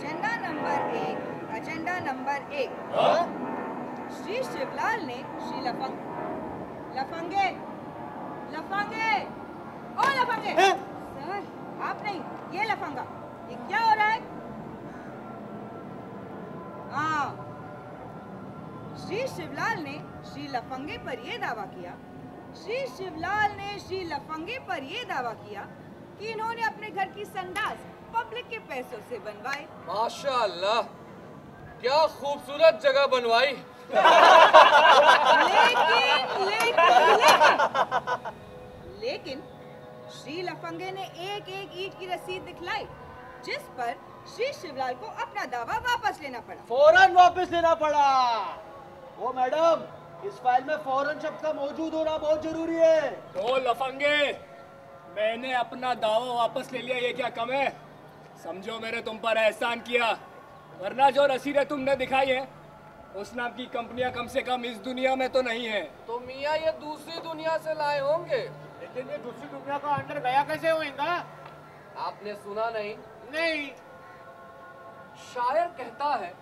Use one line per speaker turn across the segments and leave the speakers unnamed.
Agenda number एक। श्री शिवलाल ने Shri लफंगे sir, आप नहीं, ये लफंगा, ये क्या हो रहा है? हाँ, श्री शिवलाल ने श्री लफंगे पर यह दावा किया कि इन्होंने अपने घर की संडास पब्लिक के पैसों से बनवाई।
माशाअल्लाह, क्या खूबसूरत जगह बनवाई।
लेकिन श्री लफंगे ने एक एक ईंट की रसीद दिखलाई, जिस पर श्री शिवलाल को अपना दावा वापस लेना पड़ा।
फौरन वापस लेना पड़ा। ओ मैडम, इस फाइल में फौरन शब्द का मौजूद होना बहुत जरूरी है।
तो लफंगे, मैंने अपना दावा वापस ले लिया, ये क्या कम है? समझो मैंने तुम पर एहसान किया, वरना जो रसीदें तुमने दिखाई है उस नाम की कंपनियां कम से कम इस दुनिया में तो नहीं है।
तो मियाँ ये दूसरी दुनिया से लाए होंगे।
लेकिन ये दूसरी दुनिया का अंदर गया कैसे होगा?
आपने सुना नहीं?
नहीं।
शायर कहता है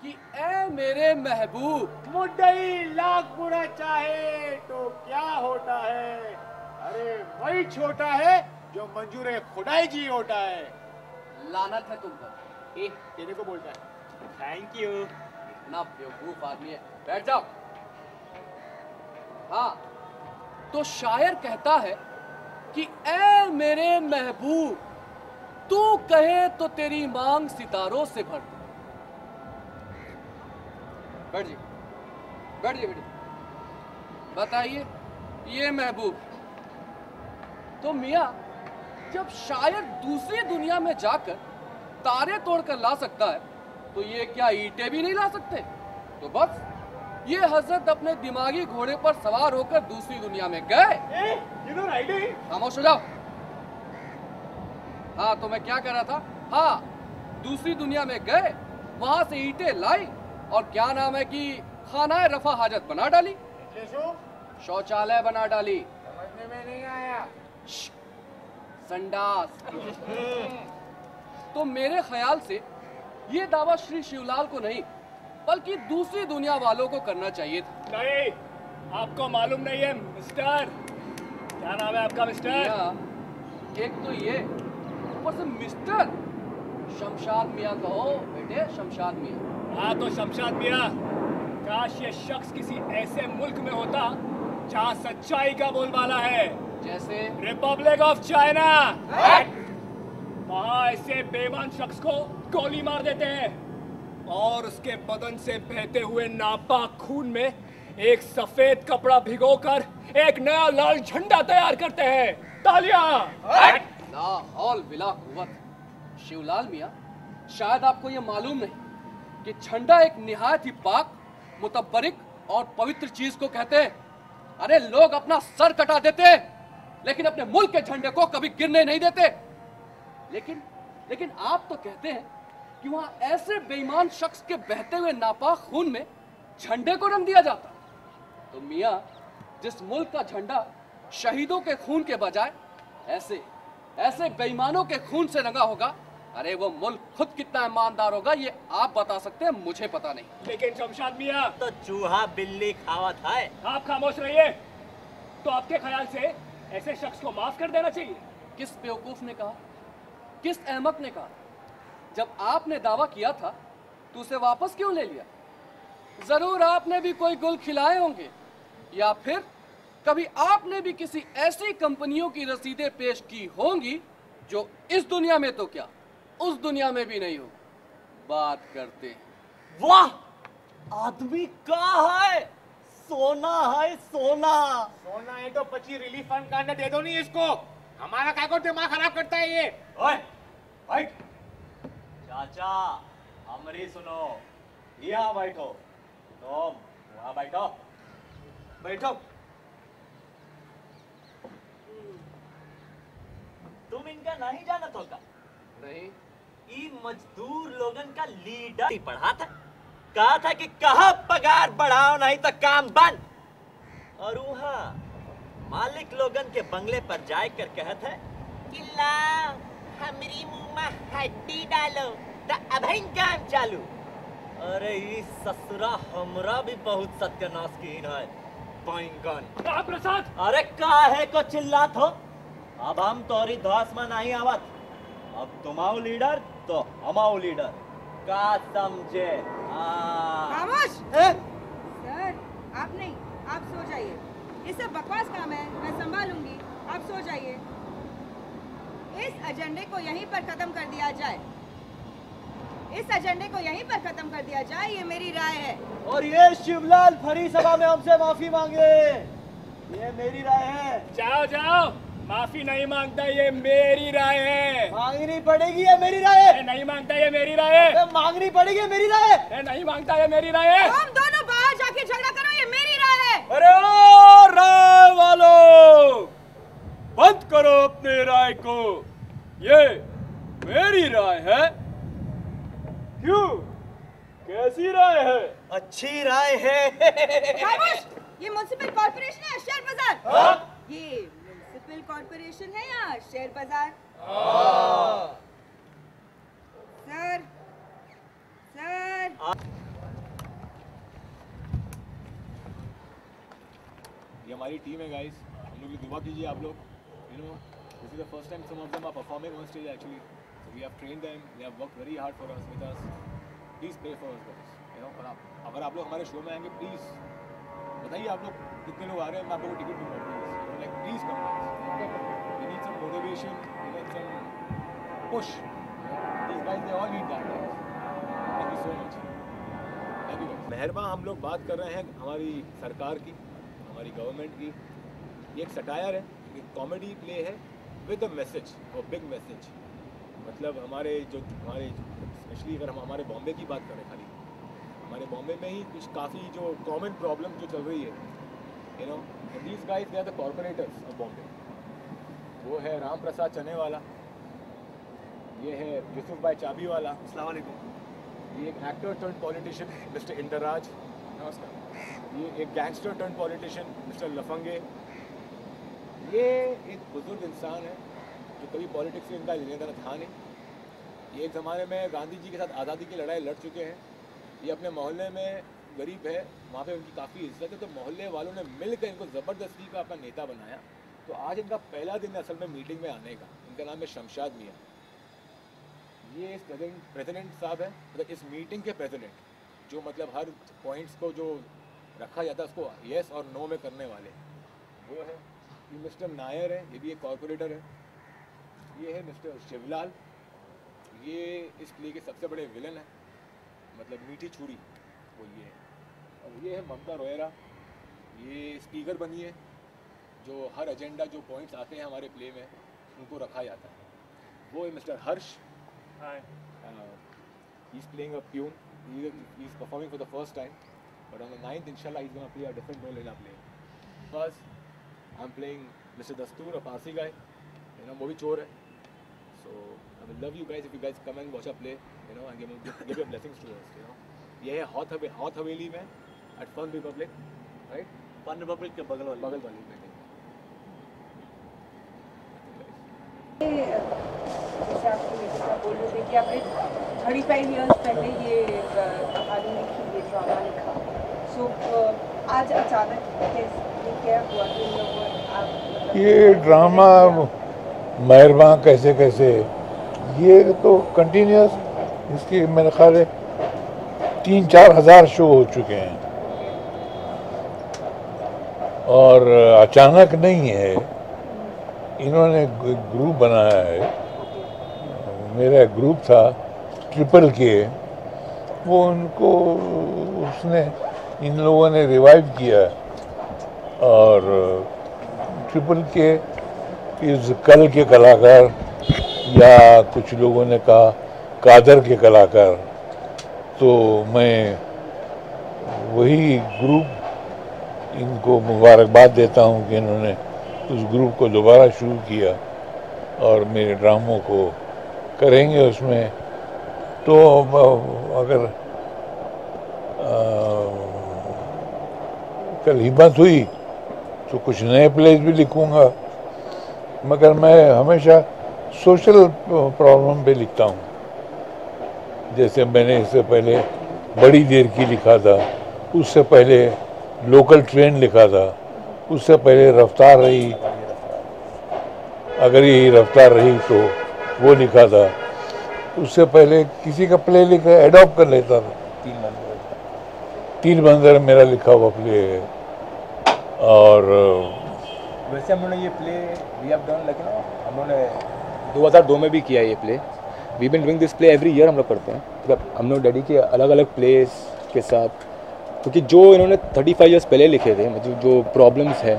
कि ए मेरे महबूब,
मुद्दई लाख बुरा चाहे तो क्या होता है, अरे वही छोटा है जो मंजूर खुदाई जी होता है।
लानत है तुम पर।
तेरे को बोलता है। Thank you.
इतना बेवकूफ आदमी है, बैठ जाओ। हाँ, तो शायर कहता है कि ए मेरे महबूब, तू कहे तो तेरी मांग सितारों से भर दे। बैठ जी, बैठिए। बताइए ये महबूब। तो मियाँ, जब शायर दूसरी दुनिया में जाकर तारे तोड़कर ला सकता है, तो ये क्या ईंटें भी नहीं ला सकते? तो बस ये हजरत अपने दिमागी घोड़े पर सवार होकर दूसरी दुनिया में गए। खामोश हो जाओ। हाँ, तो मैं क्या कह रहा था? हाँ, दूसरी दुनिया में गए, वहां से ईंटें लाई और क्या नाम है कि खाना रफा हाजत बना डाली, शौचालय बना डाली।
समझने में नहीं आया।
संडास। तो मेरे ख्याल से ये दावा श्री शिवलाल को नहीं, बल्कि दूसरी दुनिया वालों को करना चाहिए था।
नहीं, आपको मालूम नहीं है मिस्टर। क्या नाम है आपका मिस्टर?
एक तो ये, ऊपर से मिस्टर। शमशाद मियाँ कहो बेटे, शमशाद मियाँ।
हाँ तो शमशाद मियाँ, काश ये शख्स किसी ऐसे मुल्क में होता जहाँ सच्चाई का बोलबाला है,
जैसे
रिपब्लिक ऑफ चाइना। वहाँ ऐसे बेईमान शख्स को गोली मार देते हैं और उसके बदन से बहते हुए नापाक खून में एक सफेद कपड़ा भिगोकर एक नया लाल झंडा तैयार करते हैं। तालियां।
ला हौल बिला कुव्वत। शिवलाल मियाँ, शायद आपको ये मालूम नहीं कि झंडा एक निहायत ही पाक, मुतब्बरिक और पवित्र चीज को कहते हैं। अरे लोग अपना सर कटा देते हैं, लेकिन अपने मुल्क के झंडे को कभी गिरने नहीं देते। लेकिन आप तो कहते हैं कि वहां ऐसे बेईमान शख्स के बहते हुए नापाक खून में झंडे को रंग दिया जाता। तो मियाँ, जिस मुल्क का झंडा शहीदों के खून के बजाय ऐसे बेईमानों के खून से रंगा होगा, अरे वो मुल्क खुद कितना ईमानदार होगा ये आप बता सकते हैं, मुझे पता नहीं।
लेकिन शमशाद मियाँ,
तो चूहा बिल्ली खावत है।
आप खामोश रहिए। तो आपके ख्याल से ऐसे शख्स को माफ कर देना चाहिए?
किस बेवकूफ ने कहा? किस अहमक ने कहा? जब आपने दावा किया था तो उसे वापस क्यों ले लिया? जरूर आपने भी कोई गुल खिलाए होंगे, या फिर कभी आपने भी किसी ऐसी कंपनियों की रसीदें पेश की होंगी जो इस दुनिया में तो क्या, उस दुनिया में भी नहीं हो। बात करते हैं।
वाह, आदमी कहाँ है? सोना है, सोना। सोना है तो 25 रिलीफ फंड का अंदर दे दो नहीं इसको। हमारा क्या को दिमाग खराब करता है ये। ओए, बैठ। चाचा, हमारी सुनो। यहाँ बैठो। तुम वहाँ बैठो। बैठो। तुम इनका नहीं जानत होगा?
नहीं।
ई मजदूर लोगन का लीडर पढ़ा था, कहा था कि कहा पगार बढ़ाओ नहीं तो काम बंद। और वहाँ मालिक लोगन के बंगले पर जाकर कहत है कि ला हमरी मुंह में हड्डी डालो,
द अभिंग काम चालू। अरे ई ससुरा हमरा भी बहुत सत्यानाश कीन है बैंगन।
प्रसाद
अरे काहे को चिल्लात हो? अब हम तोरी धौस में नहीं आवत। अब तुमाओ लीडर तो हमाओ लीडर का समझे?
खामोश सर, आप नहीं, आप सो जाइए। ये सब बकवास काम है, मैं संभालूंगी, आप सो जाइए। इस एजेंडे को यहीं पर खत्म कर दिया जाए, इस एजेंडे को यहीं पर खत्म कर दिया जाए, ये मेरी राय है।
और ये शिवलाल फरी सभा में हमसे माफी मांगे, ये मेरी राय है।
जाओ जाओ, माफी नहीं मांगता, ये मेरी राय है।
मांगनी पड़ेगी, ये मेरी राय है।
नहीं मांगता, ये मेरी राय है।
मांगनी पड़ेगी, ये मेरी राय है।
नहीं मांगता, ये मेरी राय है।
तुम दोनों बाहर जाके झगड़ा करो, ये मेरी राय है।
अरे ओ राय वालों, बंद करो अपने राय को, ये मेरी राय है। क्यों, कैसी राय है?
अच्छी राय है।
खामोश, ये म्युनिसिपल कॉर्पोरेशन है, शेयर बाजार। ये म्युनिसिपल कॉर्पोरेशन है या शेयर बाजार? Sir, sir.
ये हमारी टीम है गाइस, हम लोग की दुआ कीजिए आप लोग। You know this is the first time some of them are performing on stage actually, so we have trained them, they have worked very hard for us with us. Please pray for us guys, you know. और अगर आप लोग हमारे show में आएंगे, please बताइए आप लोग कितने लोग आ रहे हैं, मैं आप लोगों को टिकट दूंगा please, you know, like please come guys. We need some motivation, we need some push. These guys they all need that guys. Thank you so much, thank you. मेहरबान, हम लोग बात कर रहे हैं हमारी सरकार की, हमारी गवर्नमेंट की। ये एक सटायर है, एक कॉमेडी प्ले है विद अ मैसेज, और बिग मैसेज। मतलब हमारे स्पेशली अगर हम हमारे बॉम्बे की बात करें, खाली हमारे बॉम्बे में ही कुछ काफ़ी जो कॉमन प्रॉब्लम जो चल रही है, you know, these guys they are the corporators of Bombay. वो है राम प्रसाद चनेवाला, ये है यूसुफ भाई चाबी वाला, अस्सलाम वालेकुम। ये एक एक्टर टर्न पॉलिटिशियन मिस्टर इंदराज, नमस्कार। ये एक गैंगस्टर टर्न पॉलिटिशियन मिस्टर लफंगे। ये एक बुजुर्ग इंसान है जो कभी पॉलिटिक्स से इनका लेना देना था नहीं। ये एक ज़माने में गांधी जी के साथ आज़ादी की लड़ाई लड़ चुके हैं। ये अपने मोहल्ले में गरीब है, वहाँ पे उनकी काफ़ी इज्जत है, तो मोहल्ले वालों ने मिलकर इनको ज़बरदस्ती का अपना नेता बनाया। तो आज इनका पहला दिन है असल में मीटिंग में आने का। इनका नाम है शमशाद मियाँ। ये इस प्रेसिडेंट साहब है, मतलब इस मीटिंग के प्रेसिडेंट, जो मतलब हर पॉइंट्स को जो रखा जाता है उसको येस और नो में करने वाले, वो है। ये मिस्टर नायर है, ये भी एक कॉर्पोरेटर है। ये है मिस्टर शिवलाल, ये इस प्ले के सबसे बड़े विलन हैं, मतलब मीठी छुरी वो ये है। और ये है ममता रोयरा, ये स्पीकर बनी है, जो हर एजेंडा जो पॉइंट्स आते हैं हमारे प्ले में उनको रखा जाता है। वो है mister Harsh, he is playing a peon, he is performing for the first time, but on the 9th inshallah he's going to play a different role in our play. First I'm playing Mr. Dastoor, a Parsi guy, you know, वो भी चोर है। So I will love you guys if you guys come and watch our play, you know, and give your blessings to us, you know. ये है hot हवेली में at Fun Republic, right?
Fun Republic के बगल वाली
building.
जैसे आपके बेटे का बोल रहे थे कि आपने 35 इयर्स पहले ये कहानी लिखी, ये ड्रामा लिखा। सो आज अचानक कैसे क्या हुआ कि इन लोगों
ये ड्रामा मेहरबान कैसे कैसे, ये तो कंटिन्यूस, इसकी मेरे ख्याल है 3-4 हज़ार शो हो चुके हैं और अचानक नहीं है। इन्होंने ग्रुप बनाया है, मेरा ग्रुप था ट्रिपल के, वो उनको उसने इन लोगों ने रिवाइव किया और ट्रिपल के इस कल के कलाकार, या कुछ लोगों ने कहा कादर के कलाकार, तो मैं वही ग्रुप इनको मुबारकबाद देता हूँ कि इन्होंने उस ग्रुप को दोबारा शुरू किया और मेरे ड्रामों को करेंगे उसमें। तो अगर कल हिम्मत हुई तो कुछ नए प्लेस भी लिखूंगा, मगर मैं हमेशा सोशल प्रॉब्लम पे लिखता हूँ। जैसे मैंने इससे पहले बड़ी देर की लिखा था, उससे पहले लोकल ट्रेन लिखा था, उससे पहले रफ्तार रही, अगर यही रफ्तार रही तो वो लिखा था, उससे पहले किसी का प्ले लिखा एडॉप्ट कर लेता था। तीन मंदिर मेरा लिखा हुआ प्ले है। और
वैसे हम लोगों ने ये प्ले वी हैव डन लेकिन हम लोगों ने 2002 में भी किया ये play. We been doing this play every year हम लोग करते हैं, मतलब हम लोग डैडी के अलग अलग प्लेस के साथ, क्योंकि जो इन्होंने 35 ईयर्स पहले लिखे थे, मतलब जो प्रॉब्लम्स है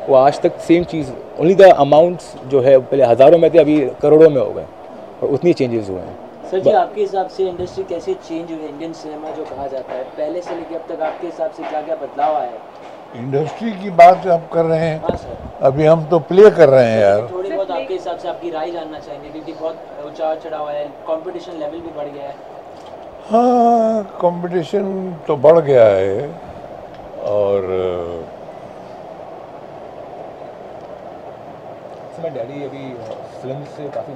वो आज तक same cheese, only the amounts जो है पहले हज़ारों में थे अभी करोड़ों में हो गए और उतनी चेंजेस हुए हैं।
सर जी, आपके हिसाब से इंडस्ट्री कैसे चेंज हुई है, इंडियन सिनेमा जो कहा जाता है, पहले से लेकर अब तक आपके हिसाब से क्या क्या बदलाव आया है?
इंडस्ट्री की बात आप कर रहे हैं?
हाँ सर।
अभी हम तो प्ले कर रहे हैं यार।
थोड़ी बहुत आपके हिसाब से आपकी राय जानना चाहेंगे, क्योंकि बहुत उतार चढ़ाव है, कंपटीशन लेवल भी बढ़ गया है।
हाँ, कंपटीशन तो बढ़ गया है और
मैं डैडी अभी फिल्म से काफ़ी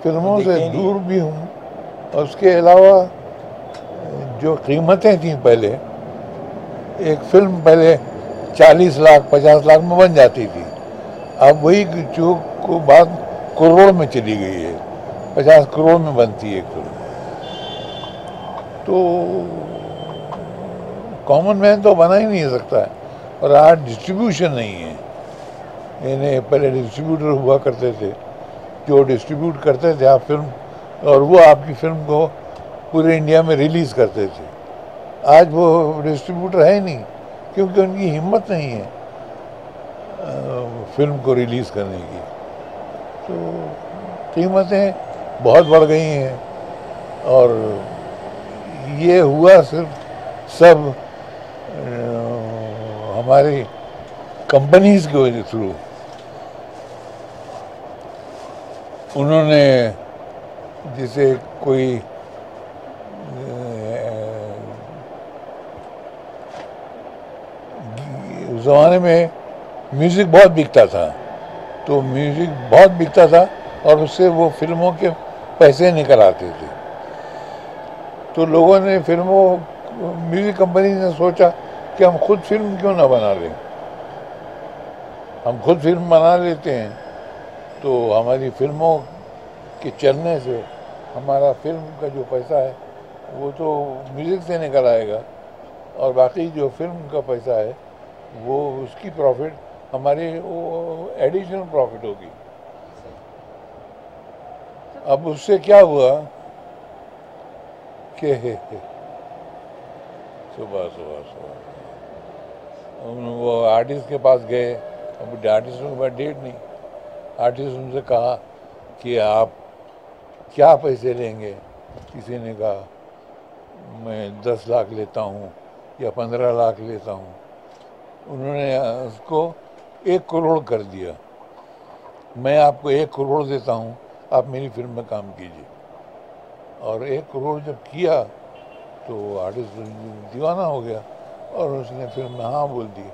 फिल्मों से दूर भी हूँ, और उसके अलावा जो कीमतें थी पहले, एक फिल्म पहले 40 लाख 50 लाख में बन जाती थी, अब वही जो को बात करोड़ में चली गई है, 50 करोड़ में बनती है एक फिल्म। तो कॉमन मैन तो बना ही नहीं सकता है, और आज डिस्ट्रीब्यूशन नहीं है। इन्हें पहले डिस्ट्रीब्यूटर हुआ करते थे जो डिस्ट्रीब्यूट करते थे आप फिल्म, और वो आपकी फिल्म को पूरे इंडिया में रिलीज़ करते थे। आज वो डिस्ट्रीब्यूटर है ही नहीं, क्योंकि उनकी हिम्मत नहीं है फिल्म को रिलीज़ करने की। तो कीमतें बहुत बढ़ गई हैं, और ये हुआ सिर्फ सब हमारी कंपनीज के थ्रू। उन्होंने जैसे कोई उस ज़माने में म्यूज़िक बहुत बिकता था, तो म्यूज़िक बहुत बिकता था और उससे वो फिल्मों के पैसे निकल आते थे। तो लोगों ने म्यूज़िक कंपनी ने सोचा कि हम खुद फिल्म क्यों ना बना लें, हम खुद फिल्म बना लेते हैं, तो हमारी फिल्मों के चलने से हमारा फिल्म का जो पैसा है वो तो म्यूज़िक से निकल आएगा, और बाकी जो फिल्म का पैसा है वो उसकी प्रॉफिट हमारी वो एडिशनल प्रॉफिट होगी। अब उससे क्या हुआ कि सुबह वो आर्टिस्ट के पास गए, अब आर्टिस्टों के पास डेट नहीं, आर्टिस्ट उनसे कहा कि आप क्या पैसे लेंगे। किसी ने कहा मैं 10 लाख लेता हूँ या 15 लाख लेता हूँ। उन्होंने उसको 1 करोड़ कर दिया, मैं आपको 1 करोड़ देता हूँ, आप मेरी फिल्म में काम कीजिए। और 1 करोड़ जब किया तो आर्टिस्ट दीवाना हो गया और उसने फिल्म में हाँ बोल दी,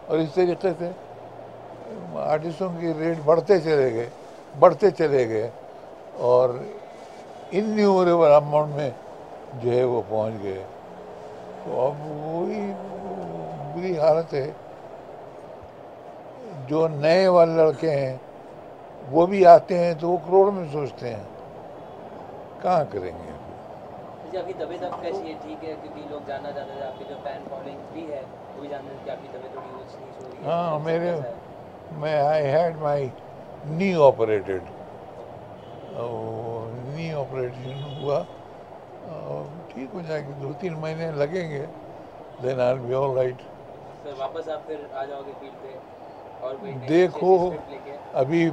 और इस तरीके से आर्टिस्टों की रेट बढ़ते चले गए और इनन्यूमरेबल अमाउंट में जो है वो पहुंच गए। तो अब वही बुरी हालत है। जो नए वाले लड़के हैं वो भी आते हैं तो वो करोड़ में सोचते हैं, कहाँ करेंगे।
आपकी तबीयत अब कैसी है? ठीक है? क्योंकि लोग जानना चाहते हैं, आपकी जो फैन फॉलोइंग भी है वो भी जानते हैं कि आपकी तबीयत थोड़ी ऊंच नीच हो रही है।
हाँ, मैं I had my knee operated, knee operation हुआ, ठीक हो जाएगी, 2-3 महीने लगेंगे, then I will be all right.
Sir वापस आप फिर आ जाओगे फील्ड पे और कोई
देखो, अभी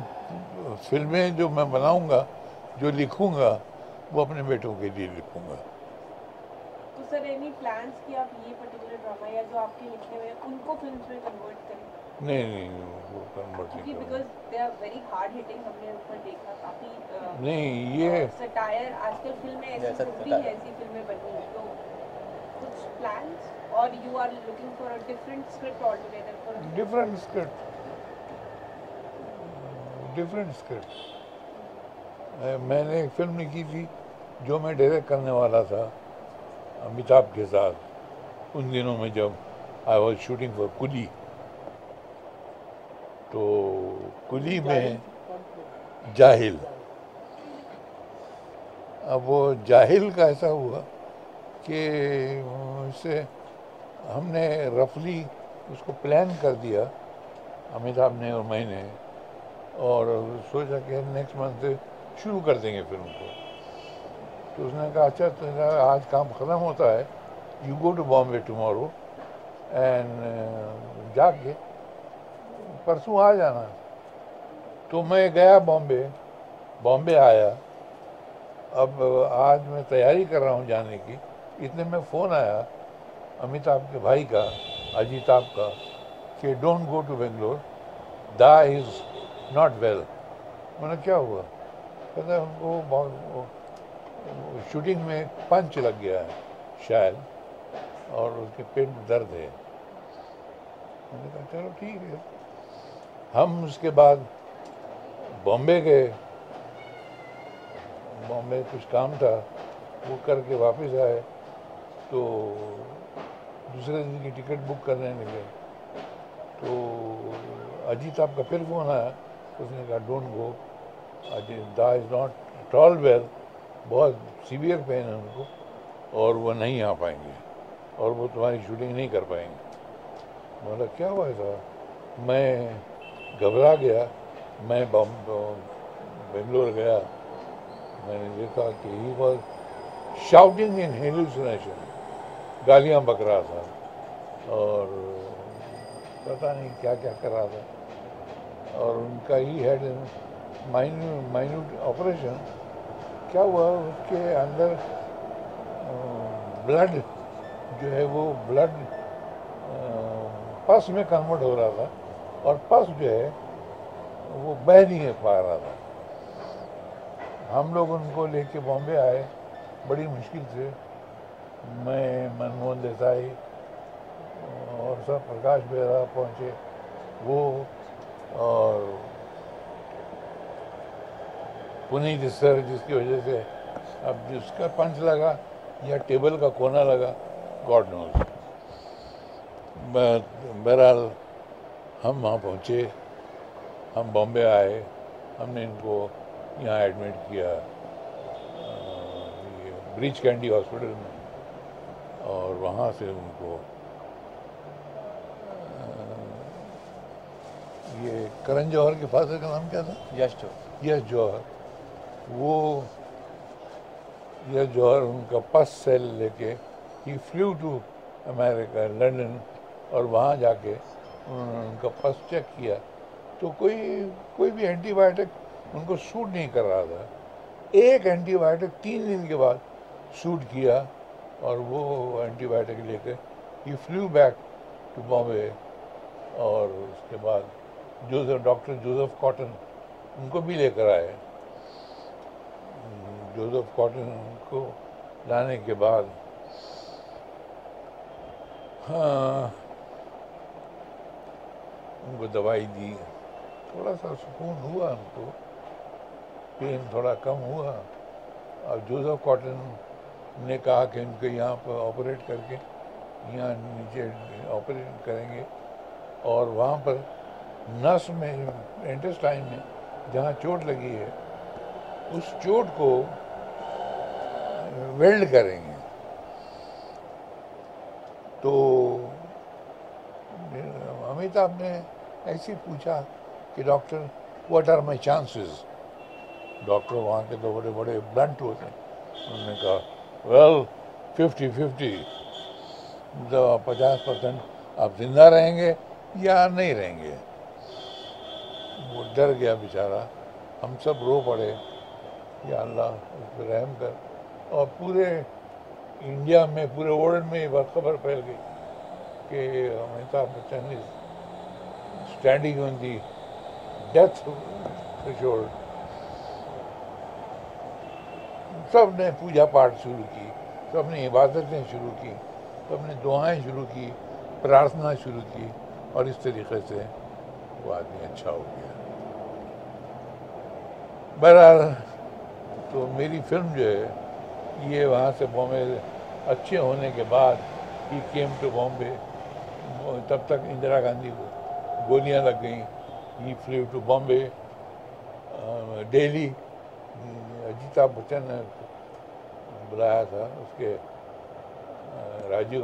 फिल्में जो मैं बनाऊंगा, जो लिखूंगा, वो अपने बेटों के लिए लिखूंगा।
तो सर एनी प्लान्स कि आप ये पर्टिकुलर ड्रामा या जो आपके लिखे हुए हैं उनको फिल्म्स में कन्वर्ट करें?
नहीं, वो कन्वर्ट नहीं,
because they are very hard hitting, हमने ऊपर देखा काफी
नहीं, ये
सटायर आजकल फिल्में ऐसी भी है, ऐसी फिल्में बनी हैं, तो कुछ प्लान्स और you are looking for a different script altogether? For different script. मैंने एक फिल्म लिखी थी
जो मैं डायरेक्ट करने वाला था अमिताभ के साथ उन दिनों में जब आई वॉज शूटिंग फॉर कुली। तो कुली में जाहिल, अब वो जाहिल का ऐसा हुआ कि उससे हमने रफली उसको प्लान कर दिया, अमिताभ ने और मैंने, और सोचा कि नेक्स्ट मंथ से शुरू कर देंगे फिल्म को। तो उसने कहा अच्छा तो आज काम ख़त्म होता है, you go to Bombay tomorrow and जाके परसों आ जाना। तो मैं गया बॉम्बे आया। अब आज मैं तैयारी कर रहा हूँ जाने की, इतने में फ़ोन आया अमिताभ के भाई का, अजिताभ का, कि डोंट गो टू बेंगलोर, दा इज़ नॉट वेल। मैंने क्या हुआ? कहता है उनको शूटिंग में पंच लग गया है शायद और उसके पेट में दर्द है। मैंने कहा चलो ठीक है। हम उसके बाद बॉम्बे गए, बॉम्बे कुछ काम था वो करके वापस आए। तो दूसरे दिन की टिकट बुक करने लगे तो अजिताभ का फिर फोन आया। उसने कहा डोंट गो, दा is not at all well, बहुत सीवियर पेन है उनको और वो नहीं आ पाएंगे और वो तुम्हारी शूटिंग नहीं कर पाएंगे। बोला क्या हुआ था? मैं घबरा गया, मैं बेंगलोर गया, मैंने देखा कि he was shouting in hallucination, गालियाँ बक रहा था और पता नहीं क्या क्या कर रहा था। और उनका ही हैड माइन्यूट ऑपरेशन। क्या हुआ? उसके अंदर ब्लड जो है वो ब्लड पस में कन्वर्ट हो रहा था और पस जो है वो बह नहीं पा रहा था। हम लोग उनको लेके बॉम्बे आए बड़ी मुश्किल से, मैं, मनमोहन देसाई और सब, प्रकाश बेरा पहुँचे, वो और पुनीत सर, जिसकी वजह से अब जिसका पंच लगा या टेबल का कोना लगा गॉड नोज। बहरहाल हम वहाँ पहुँचे, हम बॉम्बे आए, हमने इनको यहाँ एडमिट किया ब्रिज कैंडी हॉस्पिटल में और वहाँ से उनको ये करण जौहर के फादर का नाम क्या था? यश जौहर। वो यश जौहर उनका पस सेल लेके ही फ्लू टू अमेरिका, लंदन, और वहाँ जाके उन्होंने उनका पस चेक किया तो कोई भी एंटीबायोटिक उनको सूट नहीं कर रहा था। एक एंटीबायोटिक 3 दिन के बाद सूट किया और वो एंटीबायोटिक लेकर ही फ्लू बैक टू बॉम्बे। और उसके बाद डॉक्टर जोसेफ कॉटन उनको भी लेकर आए। जोसेफ कॉटन को लाने के बाद हाँ उनको दवाई दी, थोड़ा सा सुकून हुआ, उनको पेन थोड़ा कम हुआ। और जोसेफ कॉटन ने कहा कि उनको यहाँ पर ऑपरेट करके यहाँ नीचे ऑपरेट करेंगे और वहाँ पर नस में, इंटेस्टाइन में जहाँ चोट लगी है उस चोट को वेल्ड करेंगे। तो अमिताभ ने ऐसे पूछा कि doctor what are my chances? Doctor वहाँ के तो बड़े बड़े ब्लंट होते हैं। उन्होंने कहा वेल 50-50, 50% आप जिंदा रहेंगे या नहीं रहेंगे। वो डर गया बेचारा, हम सब रो पड़े, या अल्लाह उस पर रहम कर। और पूरे इंडिया में, पूरे वर्ल्ड में ये बात खबर फैल गई कि Amitabh Bachchan is standing on the death threshold. सब ने पूजा पाठ शुरू की, सब ने इबादतें शुरू की, सब ने दुआएं शुरू की, प्रार्थना शुरू की और इस तरीके से वो आदमी अच्छा हो गया। बहरहाल तो मेरी फिल्म जो है ये वहाँ से बॉम्बे अच्छे होने के बाद ही केम टू बॉम्बे। तब तक इंदिरा गांधी को गोलियां लग गई। ही फ्लू टू बॉम्बे, दिल्ली। अमिताभ बच्चन ने बुलाया था उसके, राजीव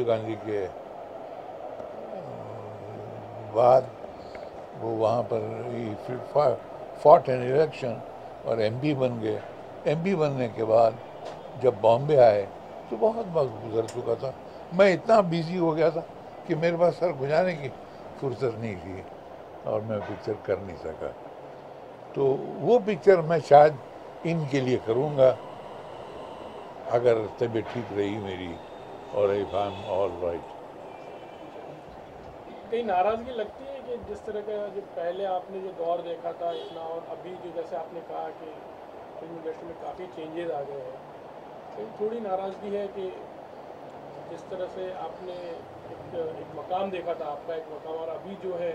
गांधी के बाद वो वहाँ पर फॉट एन इलेक्शन और एमपी बन गए। एमपी बनने के बाद जब बॉम्बे आए तो बहुत वक्त गुजर चुका था। मैं इतना बिजी हो गया था कि मेरे पास सर गुजारने की फुर्सत नहीं थी और मैं पिक्चर कर नहीं सका। तो वो पिक्चर मैं शायद इनके लिए करूँगा अगर तबीयत ठीक रही मेरी, और if I am all right.
कहीं नाराज़गी लगती है कि जिस तरह का जो पहले आपने जो दौर देखा था इतना, और अभी जो जैसे आपने कहा कि फिल्म इंडस्ट्री में काफ़ी चेंजेस आ गए हैं, कहीं थोड़ी नाराज़गी है कि जिस तरह से आपने एक मकाम देखा था, आपका एक मकाम, और अभी जो है?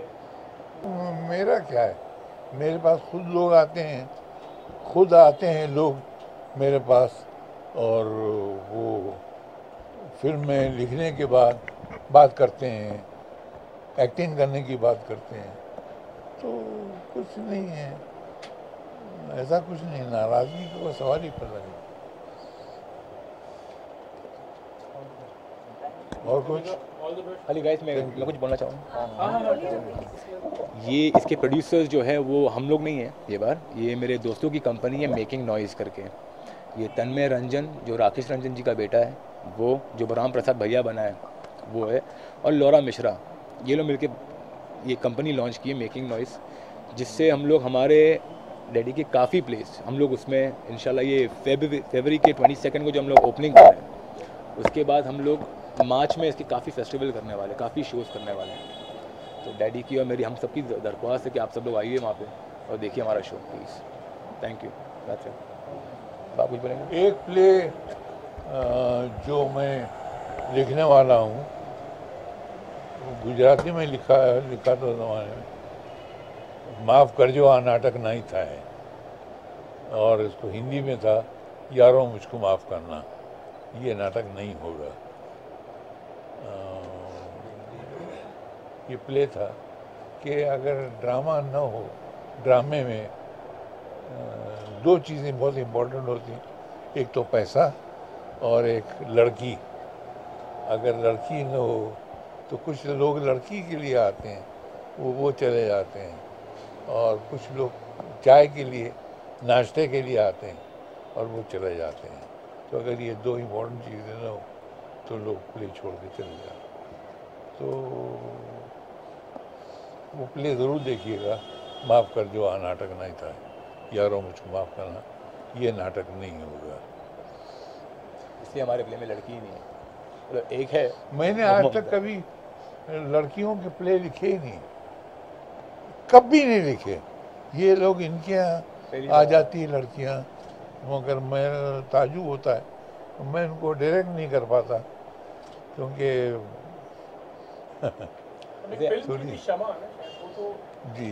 मेरा क्या है, मेरे पास खुद लोग आते हैं लोग मेरे पास, और वो फिल्म में लिखने के बाद बात करते हैं, एक्टिंग करने की बात करते हैं। तो कुछ नहीं है, ऐसा कुछ नहीं, नाराज़गी का कोई सवाल ही पैदा नहीं। और कुछ?
अली गाइस, मैं कुछ बोलना चाहूँगा। ये इसके प्रोड्यूसर्स जो है वो हम लोग नहीं हैं ये बार, ये मेरे दोस्तों की कंपनी है मेकिंग नॉइज़ करके। ये तन्मय रंजन जो राकेश रंजन जी का बेटा है, वो जो राम प्रसाद भैया बना है वो है, और लौरा मिश्रा, ये लोग मिलके ये कंपनी लॉन्च की है मेकिंग नॉइज़, जिससे हम लोग हमारे डैडी के काफ़ी प्लेस हम लोग उसमें इंशाल्लाह ये फरवरी के 22 को जो हम लोग ओपनिंग कर रहे हैं, उसके बाद हम लोग मार्च में इसके काफ़ी फेस्टिवल करने वाले, काफ़ी शोज़ करने वाले हैं। तो डैडी की और मेरी हम सबकी दरख्वास्त है कि आप सब लोग आइए वहाँ पे और देखिए हमारा शो प्लीज़। Thank you. आप कुछ बोलेंगे?
एक प्ले जो मैं लिखने वाला हूँ, गुजराती में लिखा था ज़माने में, माफ़ कर जो नाटक नहीं था है, और इसको हिंदी में था यारों मुझको माफ़ करना। ये नाटक नहीं होगा। ये प्ले था कि अगर ड्रामा न हो, ड्रामे में दो चीज़ें बहुत इम्पोर्टेंट होती हैं, एक तो पैसा और एक लड़की। अगर लड़की न हो तो कुछ लोग लड़की के लिए आते हैं, वो चले जाते हैं, और कुछ लोग चाय के लिए, नाश्ते के लिए आते हैं और वो चले जाते हैं। तो अगर ये दो इम्पोर्टेंट चीज़ें न हो तो लोग प्ले छोड़ के चले जाते हैं। तो वो प्ले ज़रूर देखिएगा, माफ़ कर जो नाटक नहीं था, यारों मुझको माफ़ करना, ये नाटक नहीं होगा।
इसलिए हमारे प्ले में लड़की ही नहीं है, मतलब एक है।
मैंने आज तक कभी लड़कियों के प्ले लिखे ही नहीं, कभी नहीं लिखे। ये लोग इनके यहाँ आ जाती है लड़कियाँ, मगर मैं ताजुब होता है, मैं इनको डायरेक्ट नहीं कर पाता क्योंकि जी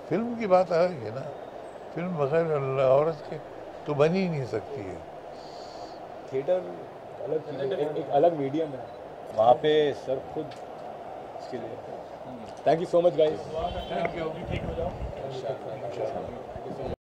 फिल्म की बात अलग है ना, फिल्म बगैर औरत के तो बन ही नहीं सकती है।
थिएटर अलग एक अलग मीडियम है, वहाँ पे सर खुद इसके लिए। Thank you so much guys.
Thank you.